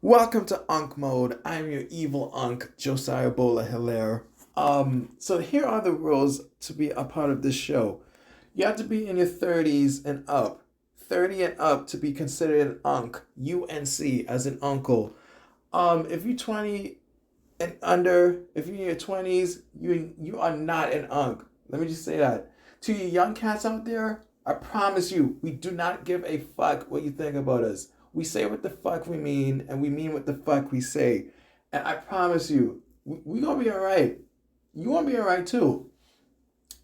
Welcome to Unk Mode. I'm your evil Unk, Josiah Bola Hilaire. So here are the rules to be a part of this show. You have to be in your 30s and up. 30 and up to be considered an Unk, UNC, as an uncle. If you're 20 and under, if you're in your 20s, you are not an Unk. Let me just say that. To you young cats out there, I promise you, we do not give a fuck what you think about us. We say what the fuck we mean, and we mean what the fuck we say. And I promise you, we gonna be alright. You gonna be alright too.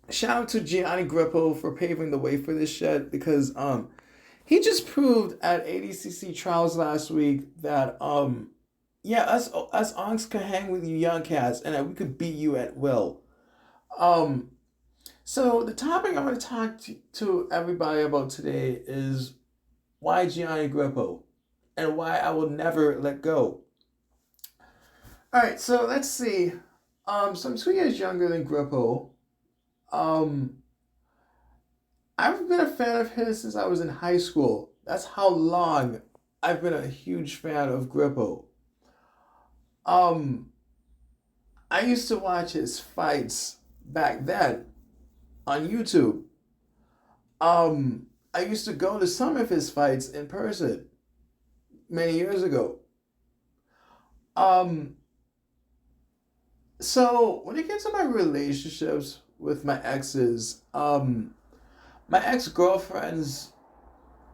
Shout out to Gianni Grippo for paving the way for this shit because he just proved at ADCC trials last week that yeah, us onks can hang with you young cats and that we could beat you at will. Um so the topic I'm going to talk to everybody about today is why Gianni Grippo and why I will never let go. All right, so let's see. So I'm 2 years younger than Grippo. Um, I've been a fan of his since I was in high school. That's how long I've been a huge fan of Grippo. Um, I used to watch his fights back then on YouTube. I used to go to some of his fights in person many years ago. Um, so when it gets to my relationships with my exes, my ex-girlfriends,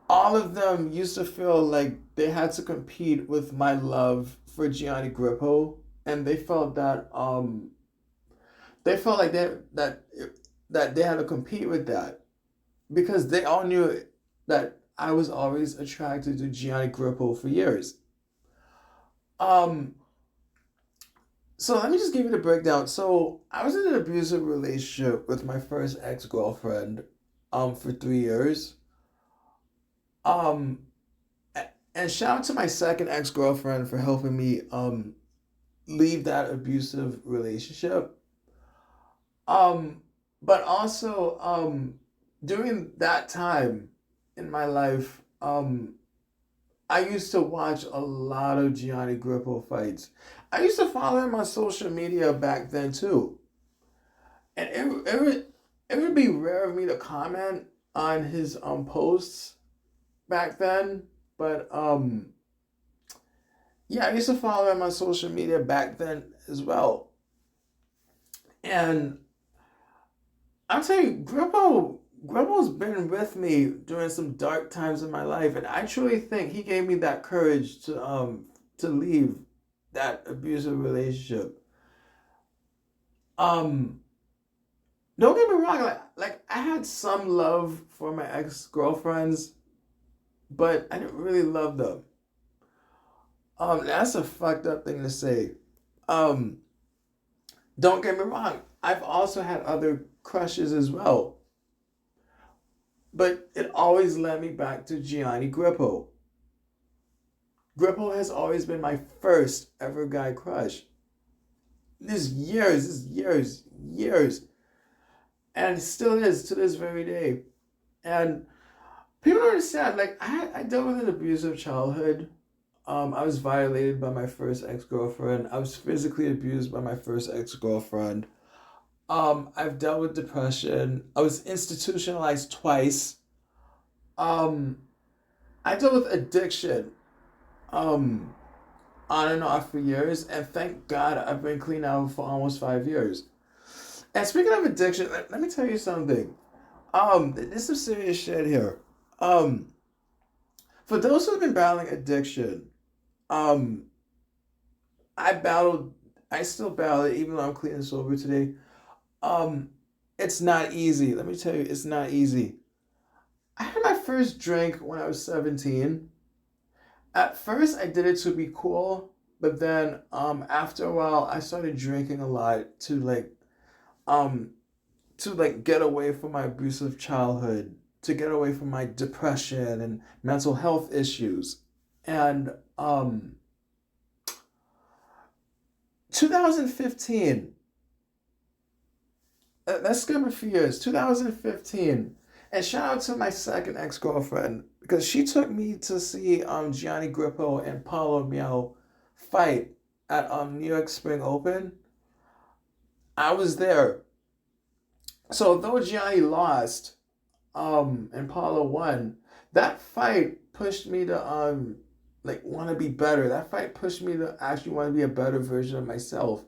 all of them used to feel like they had to compete with my love for Gianni Grippo, and they felt like that they had to compete with that because they all knew that I was always attracted to Gianni Grippo for years. Um, so let me just give you the breakdown. So I was in an abusive relationship with my first ex-girlfriend, for 3 years. Um, and shout out to my second ex-girlfriend for helping me leave that abusive relationship. Um, but also during that time in my life, I used to watch a lot of Gianni Grippo fights. I used to follow him on social media back then too. And it would be rare of me to comment on his posts back then. But yeah, I used to follow him on social media back then as well. And I'll tell you, Grippo's been with me during some dark times in my life, and I truly think he gave me that courage to leave that abusive relationship. Um, don't get me wrong, like I had some love for my ex girlfriends, but I didn't really love them. That's a fucked up thing to say. Um, don't get me wrong, I've also had other crushes as well, but it always led me back to Gianni Grippo. Grippo has always been my first ever guy crush. Years, and it still is to this very day. And people don't understand. Like I dealt with an abusive childhood. I was violated by my first ex girlfriend. I was physically abused by my first ex girlfriend. I've dealt with depression. I was institutionalized twice. Um, I dealt with addiction. Um, on and off for years, and thank God I've been clean out for almost 5 years. And speaking of addiction, let me tell you something. There's some serious shit here. Um, for those who've been battling addiction, um, I battled, I still battle it, even though I'm clean and sober today. Um, it's not easy. Let me tell you, it's not easy. I had my first drink when I was 17. At first, I did it to be cool, but then after a while, I started drinking a lot um, to like get away from my abusive childhood, to get away from my depression and mental health issues. And 2015, let's skip a few years. 2015, And shout out to my second ex-girlfriend because she took me to see Gianni Grippo and Paulo Miel fight at New York Spring Open. I was there. So though Gianni lost, and Paulo won, that fight pushed me to like want to be better. That fight pushed me to actually want to be a better version of myself.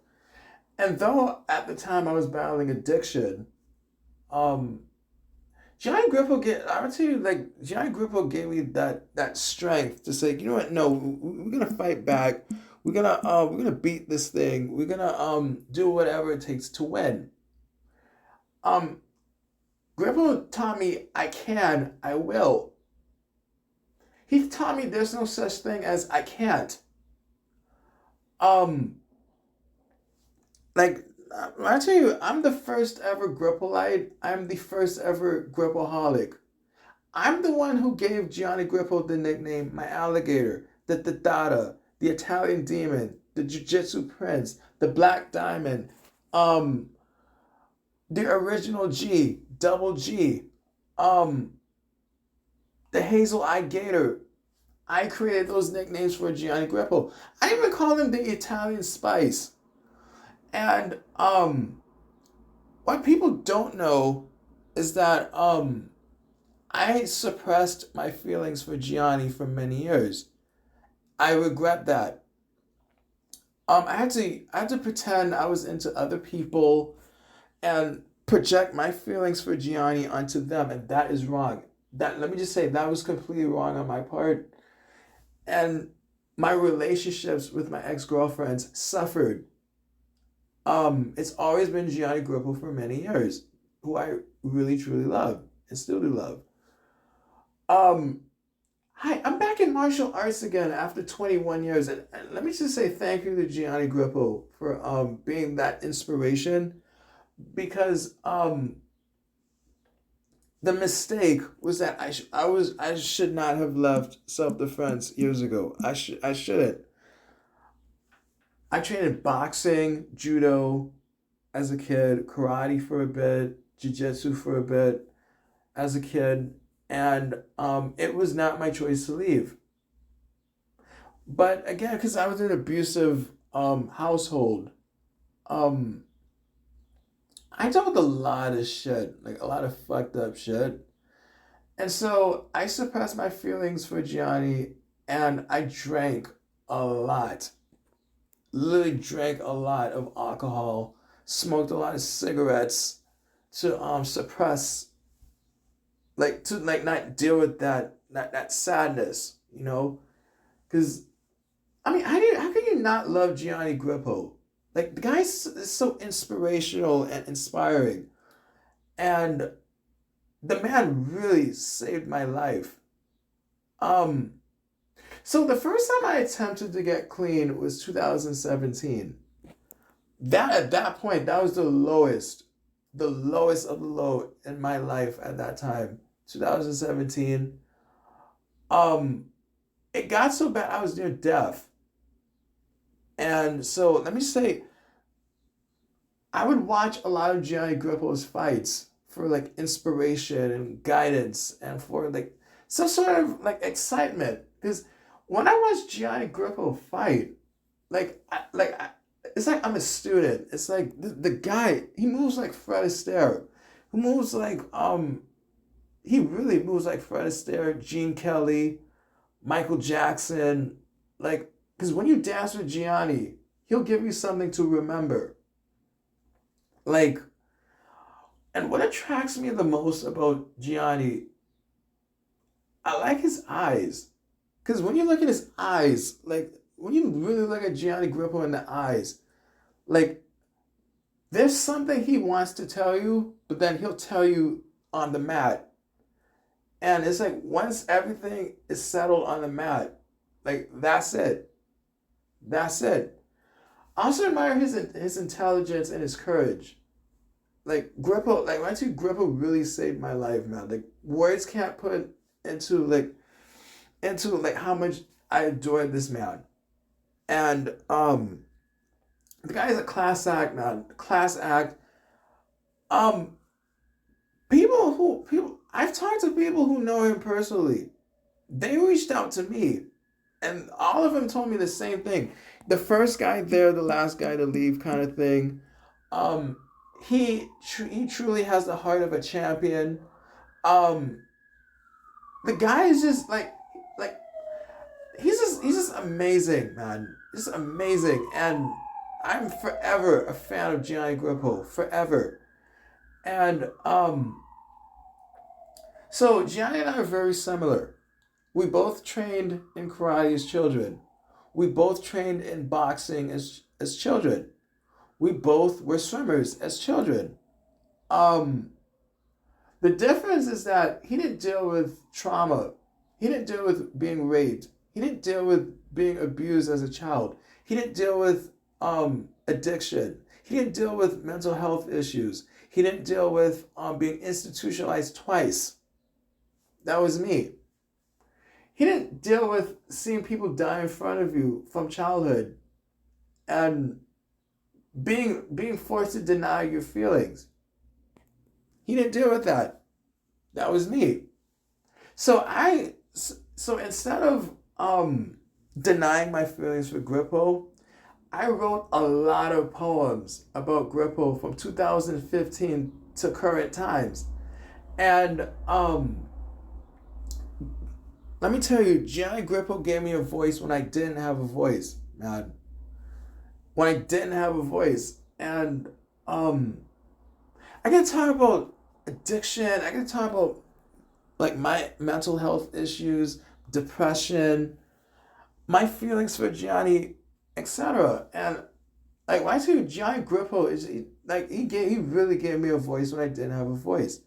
And though at the time I was battling addiction, um Gianni Grippo get I would tell you like Gianni Grippo gave me that strength to say, you know what, no, we're gonna fight back. We're gonna beat this thing. We're gonna do whatever it takes to win. Um Grippo taught me I can, I will. He taught me there's no such thing as I can't. Um like I tell you, I'm the first ever Grippolite. I'm the first ever Grippoholic. I'm the one who gave Gianni Grippo the nickname my alligator, the Dada, the Italian demon, the Jiu-Jitsu prince, the black diamond, um, the original G, double G, um, the hazel eye gator. I created those nicknames for Gianni Grippo. I even call him the Italian spice. And what people don't know is that I suppressed my feelings for Gianni for many years. I regret that. I had to pretend I was into other people and project my feelings for Gianni onto them, and that is wrong. That let me just say that was completely wrong on my part, and my relationships with my ex girlfriends suffered. It's always been Gianni Grippo for many years, who I really truly love and still do love. Um, Hi, I'm back in martial arts again after 21 years, and let me just say thank you to Gianni Grippo for being that inspiration because the mistake was that I should not have left self defense years ago. I shouldn't. I trained in boxing, judo as a kid, karate for a bit, jiu-jitsu for a bit as a kid, and it was not my choice to leave. But again, because I was in an abusive household, um, I dealt with a lot of shit, like a lot of fucked up shit. And so I suppressed my feelings for Gianni and I drank a lot. Literally drank a lot of alcohol, smoked a lot of cigarettes to suppress to like not deal with that sadness, you know? Because I mean, how can you not love Gianni Grippo? Like the guy is so inspirational and inspiring, and the man really saved my life. Um, so the first time I attempted to get clean was 2017. That at that point, that was the lowest of the low in my life at that time. 2017. Um, it got so bad I was near death. And so let me say, I would watch a lot of Gianni Grippo's fights for like inspiration and guidance and for like some sort of like excitement. Because when I watch Gianni Grippo fight, it's like I'm a student. It's like the guy he moves like Fred Astaire, who moves like he really moves like Fred Astaire, Gene Kelly, Michael Jackson, like because when you dance with Gianni, he'll give you something to remember. Like, and what attracts me the most about Gianni, I like his eyes. Because when you look at his eyes, like, when you really look at Gianni Grippo in the eyes, like, there's something he wants to tell you, but then he'll tell you on the mat. And it's like, once everything is settled on the mat, like, that's it. That's it. I also admire his intelligence and his courage. Like Grippo, like when I see Grippo really saved my life, man. Like words can't put into like how much I adored this man. And the guy is a class act, man. Class act. Um people I've talked to people who know him personally. They reached out to me, and all of them told me the same thing. The first guy there, the last guy to leave, kind of thing. Um, he truly has the heart of a champion. Um, the guy is just like he's just amazing, man. Just amazing, and I'm forever a fan of Gianni Grippo, forever. And so Gianni and I are very similar. We both trained in karate as children. We both trained in boxing as children. We both were swimmers as children. Um, the difference is that he didn't deal with trauma. He didn't deal with being raped. He didn't deal with being abused as a child. He didn't deal with addiction. He didn't deal with mental health issues. He didn't deal with being institutionalized twice. That was me. He didn't deal with seeing people die in front of you from childhood and being forced to deny your feelings. He didn't deal with that. That was me. So instead of denying my feelings for Grippo, I wrote a lot of poems about Grippo from 2015 to current times. And let me tell you, Gianni Grippo gave me a voice when I didn't have a voice, man. When I didn't have a voice. And I can talk about addiction. I can talk about like my mental health issues, depression, my feelings for Gianni, etc. And like when I tell you, Gianni Grippo is he really gave me a voice when I didn't have a voice.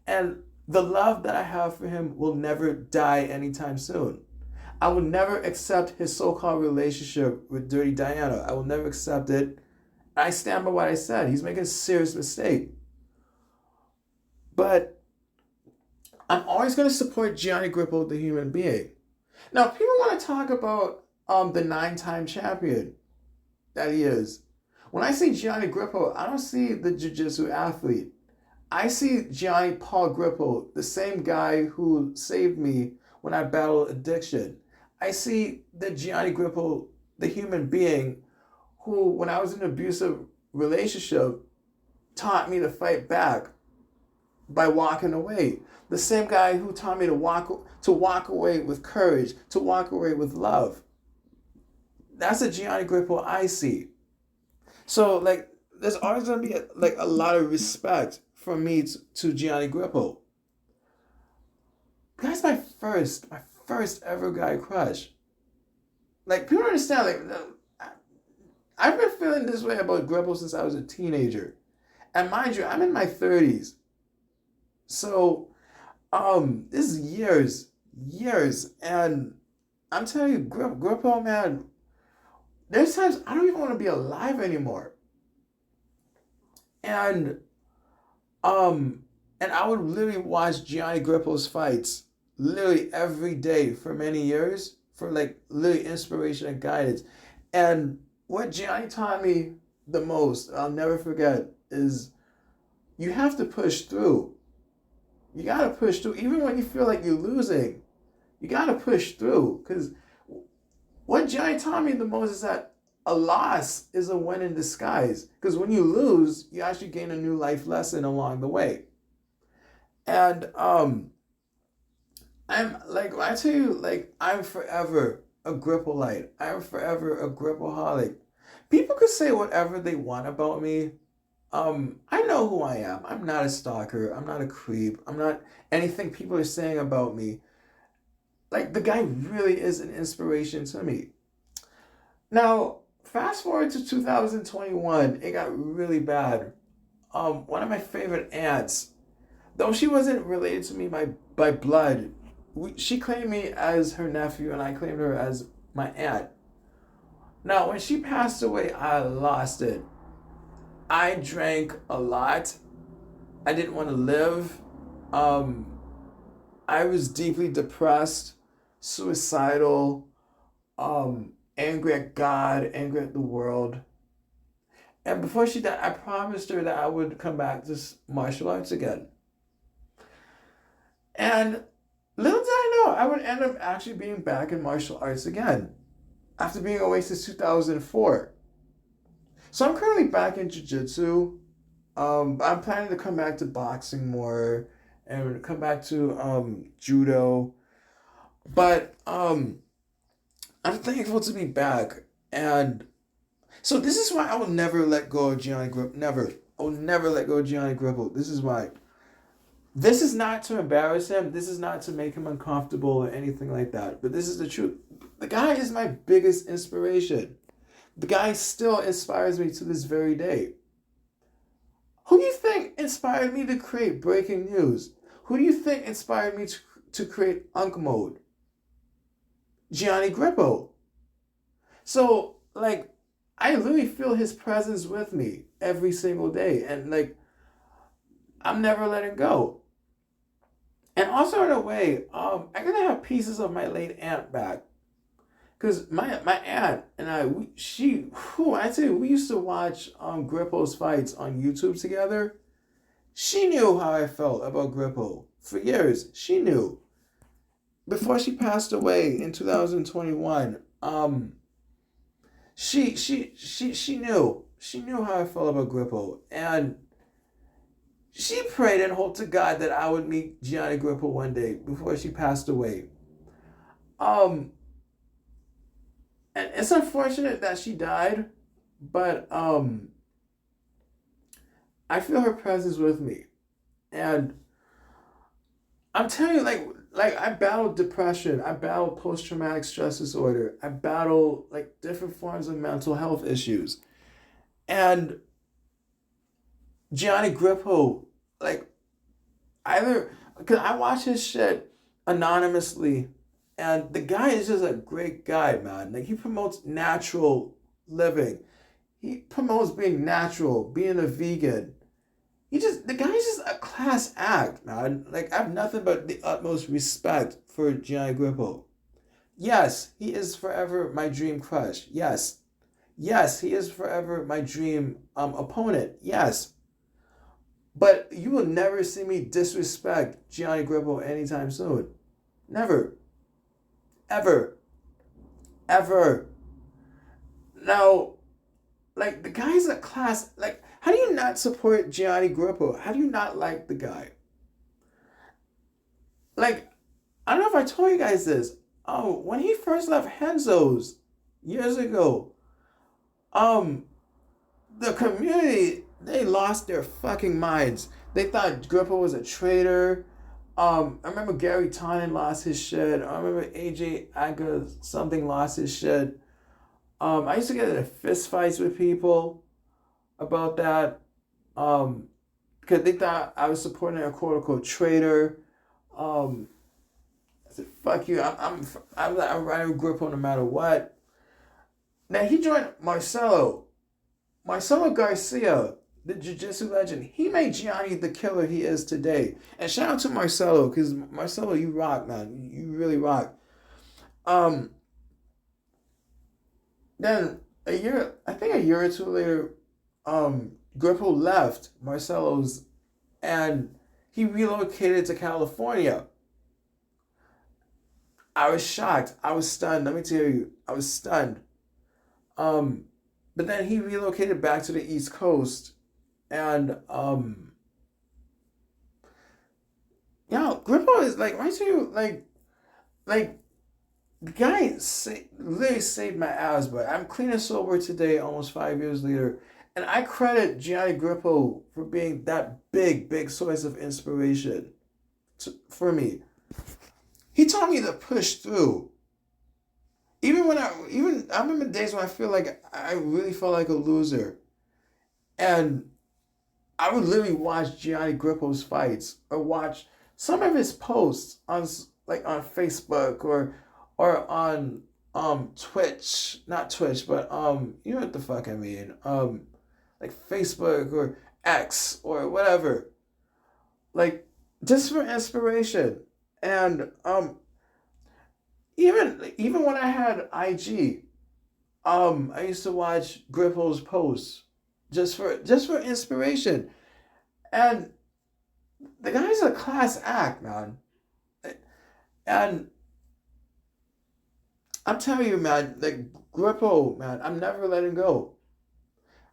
And the love that I have for him will never die anytime soon. I will never accept his so-called relationship with Dirty Diana. I will never accept it. I stand by what I said. He's making a serious mistake. But I'm always going to support Gianni Grippo, the human being. Now, people want to talk about the 9-time champion that he is. When I see Gianni Grippo, I don't see the Jiu-Jitsu athlete. I see Gianni Paul Grippo, the same guy who saved me when I battled addiction. I see the Gianni Grippo, the human being, who, when I was in an abusive relationship, taught me to fight back by walking away. The same guy who taught me to walk away with courage, to walk away with love. That's a Gianni Grippo I see. So like, there's always gonna be a lot of respect from me to Gianni Grippo. That's my first ever guy crush. Like people don't understand. Like I've been feeling this way about Grippo since I was a teenager, and mind you, I'm in my 30s. So, this is years, and I'm telling you, Grippo, man, there's times I don't even want to be alive anymore. And, and I would literally watch Gianni Grippo's fights literally every day for many years for like literally inspiration and guidance. And what Gianni taught me the most, I'll never forget, is you have to push through. You gotta push through, even when you feel like you're losing. You gotta push through, because what Gianni taught me the most is that a loss is a win in disguise. Because when you lose, you actually gain a new life lesson along the way. And I'm like, when I tell you, like, I'm forever a Grippolite. I'm forever a Grippoholic. People could say whatever they want about me. I know who I am. I'm not a stalker. I'm not a creep. I'm not anything people are saying about me. Like, the guy really is an inspiration to me. Now, fast forward to 2021, it got really bad. One of my favorite aunts, though she wasn't related to me by blood, she claimed me as her nephew and I claimed her as my aunt. Now, when she passed away, I lost it. I drank a lot. I didn't want to live. I was deeply depressed, suicidal, angry at God, angry at the world. And before she died, I promised her that I would come back to martial arts again. And little did I know, I would end up actually being back in martial arts again after being away since 2004. So I'm currently back in jiu-jitsu. I'm planning to come back to boxing more and come back to judo. But I'm thankful to be back. And so this is why I will never let go of Gianni Grippo. Never. I will never let go of Gianni Grippo. This is why. This is not to embarrass him. This is not to make him uncomfortable or anything like that. But this is the truth. The guy is my biggest inspiration. The guy still inspires me to this very day. Who do you think inspired me to create breaking news? Who do you think inspired me to create Unk Mode? Gianni Grippo. So, like, I literally feel his presence with me every single day. And, like, I'm never letting go. And also, in a way, I'm going to have pieces of my late aunt back. Because my aunt and I, I tell you, we used to watch Grippo's fights on YouTube together. She knew how I felt about Grippo for years. She knew. Before she passed away in 2021, she knew. She knew how I felt about Grippo. And she prayed and hoped to God that I would meet Gianni Grippo one day before she passed away. And it's unfortunate that she died, but I feel her presence with me. And I'm telling you, like I battled depression, I battled post-traumatic stress disorder, I battled like different forms of mental health issues. And Gianni Grippo, like, either because I watch his shit anonymously, and the guy is just a great guy, man. Like, he promotes natural living. He promotes being natural, being a vegan. The guy's just a class act, man. Like, I have nothing but the utmost respect for Gianni Grippo. Yes, he is forever my dream crush. Yes. Yes, he is forever my dream opponent. Yes. But you will never see me disrespect Gianni Grippo anytime soon. Never. Ever. Ever. Now, like, the guy's a class. Like, how do you not support Gianni Grippo? How do you not like the guy? Like, I don't know if I told you guys this. Oh, when he first left Henzo's years ago, the community, they lost their fucking minds. They thought Grippo was a traitor. I remember Gary Tonin lost his shit. I remember AJ Agga something lost his shit. I used to get into fist fights with people about that. Because they thought I was supporting a quote unquote traitor. I said, "Fuck you! I'm riding with Grippo no matter what." Now he joined Marcelo Garcia, the jiu-jitsu legend. He made Gianni the killer he is today. And shout out to Marcelo, because Marcelo, you rock, man. You really rock. Then a year or two later, Grippo left Marcelo's and he relocated to California. I was shocked. I was stunned. Let me tell you, I was stunned. But then he relocated back to the East Coast, and Grippo is like, right to you, like the guy literally saved my ass. But I'm clean and sober today, almost 5 years later, and I credit Gianni Grippo for being that big source of inspiration for me. He taught me to push through. I remember days when I feel like I really felt like a loser, and I would literally watch Gianni Grippo's fights or watch some of his posts on Facebook or on Twitch, not Twitch, but you know what the fuck I mean, like Facebook or X or whatever, like, just for inspiration. And even when I had IG, I used to watch Grippo's posts just for inspiration. And the guy's a class act, man. And I'm telling you, man, like Grippo, man, I'm never letting go.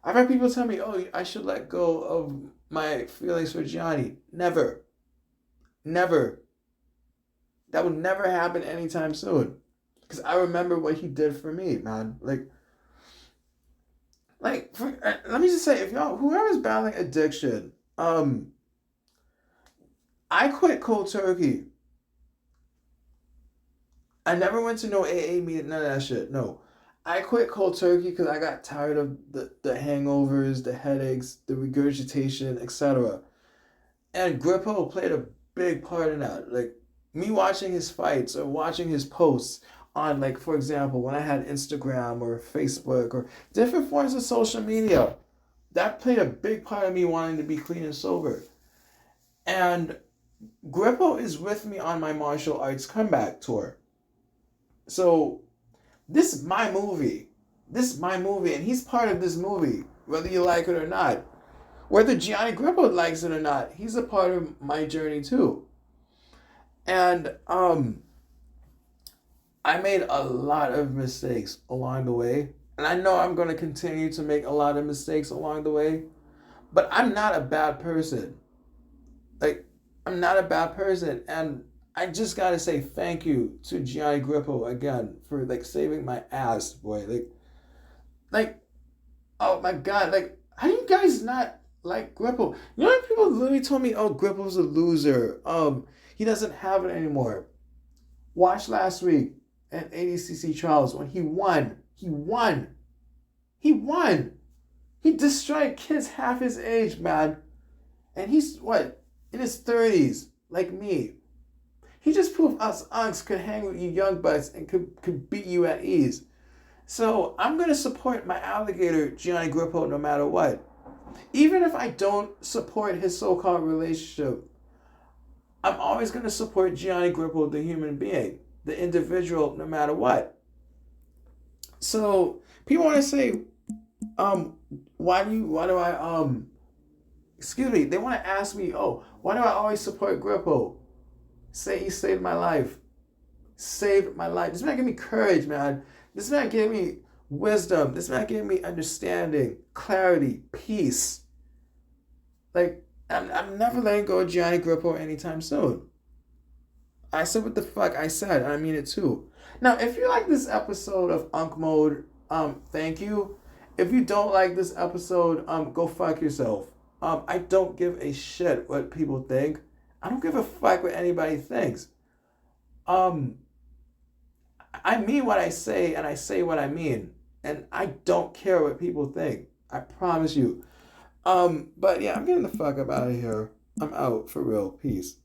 I've had people tell me, oh, I should let go of my feelings for Gianni. Never. Never. That would never happen anytime soon. Because I remember what he did for me, man. Let me just say, if y'all, whoever's battling addiction, I quit cold turkey. I never went to no AA meeting, none of that shit. No. I quit cold turkey because I got tired of the hangovers, the headaches, the regurgitation, etc. And Grippo played a big part in that. Like, me watching his fights or watching his posts on, like, for example, when I had Instagram or Facebook or different forms of social media, that played a big part of me wanting to be clean and sober. And Grippo is with me on my martial arts comeback tour. So this is my movie. This is my movie, and he's part of this movie, whether you like it or not. Whether Gianni Grippo likes it or not, he's a part of my journey too. And I made a lot of mistakes along the way. And I know I'm going to continue to make a lot of mistakes along the way. But I'm not a bad person. Like, I'm not a bad person. And I just got to say thank you to Gianni Grippo again for, like, saving my ass, boy. Like, oh my God. Like, how do you guys not like Grippo? You know, people literally told me, oh, Grippo's a loser. He doesn't have it anymore. Watch last week at ADCC trials when he won. He won. He won. He destroyed kids half his age, man. And he's what? In his 30s, like me. He just proved us unks could hang with you young bucks and could beat you at ease. So I'm gonna support my alligator, Gianni Grippo, no matter what. Even if I don't support his so-called relationship, I'm always gonna support Gianni Grippo, the human being, the individual, no matter what. So people want to say, why do I excuse me, they want to ask me, oh, why do I always support Grippo? Say he saved my life. Saved my life. This man gave me courage, man. This man gave me wisdom. This man gave me understanding, clarity, peace. Like, I'm never letting go of Gianni Grippo anytime soon. I said what the fuck I said, and I mean it too. Now, if you like this episode of Unk Mode, thank you. If you don't like this episode, go fuck yourself. I don't give a shit what people think. I don't give a fuck what anybody thinks. I mean what I say, and I say what I mean. And I don't care what people think. I promise you. But yeah, I'm getting the fuck up out of here. I'm out for real. Peace.